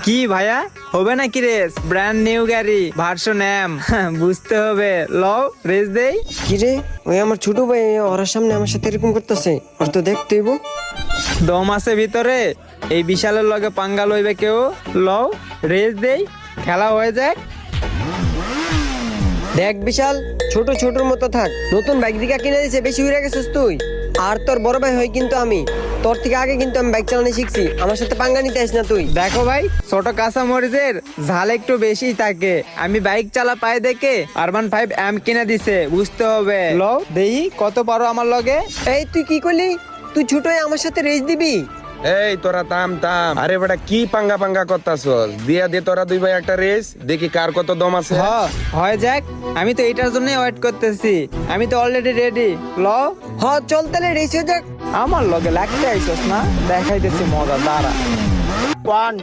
কি ভাইয়া হবে নাকি রেস? ব্র্যান্ড নিউ গাড়ি ভার্সন এম, বুঝতে হবে। লও রেস দেই। কিরে ওই আমার ছোট ভাই ওর সামনে আমার সাথে এরকম করতেছে, ওর তো দেখতে হইব। দম আছে ভিতরে, এই বিশালের লগে পাঙ্গা লইবে কেউ? লও রেস দেই, খেলা হয়ে যাক। দেখ বিশাল, ছোট ছোটর মতো থাক। নতুন বাইক দিকা কিনে দিছে, বেশি উড়ে গেছিস তুই। আর তোর বড় ভাই হই কিন্তু আমি, তোর থেকে আগে কিন্তু আমি বাইক চালানো শিখছি। আমার সাথে পাঙ্গা নিতে আসিস না তুই। দেখো ভাই, ছোট কাঁচা মরিচের ঝাল একটু বেশি থাকে। আমি বাইক চালা পাই দেখে আরবান 5 এম কিনে দিছে, বুঝতে হবে। লও দেই কত পারো আমার লগে। এই তুই কি করলি? তুই ছোট হয়ে আমার সাথে রেস দিবি? এই তোরা থাম থাম। আরে বেটা কি পাঙ্গা পাঙ্গা করতাছস? দিয়া দে তোরা দুই ভাই একটা রেস, দেখি কার কত দম আছে। হয় যাক, আমি তো এইটার জন্যই ওয়েট করতেছি। আমি তো অলরেডি রেডি। লও হ চল তাহলে রেস হয়ে যাক। আমার লগে লাগতে আইছস না, দেখাইতেছি মজা। দাঁড়া। 1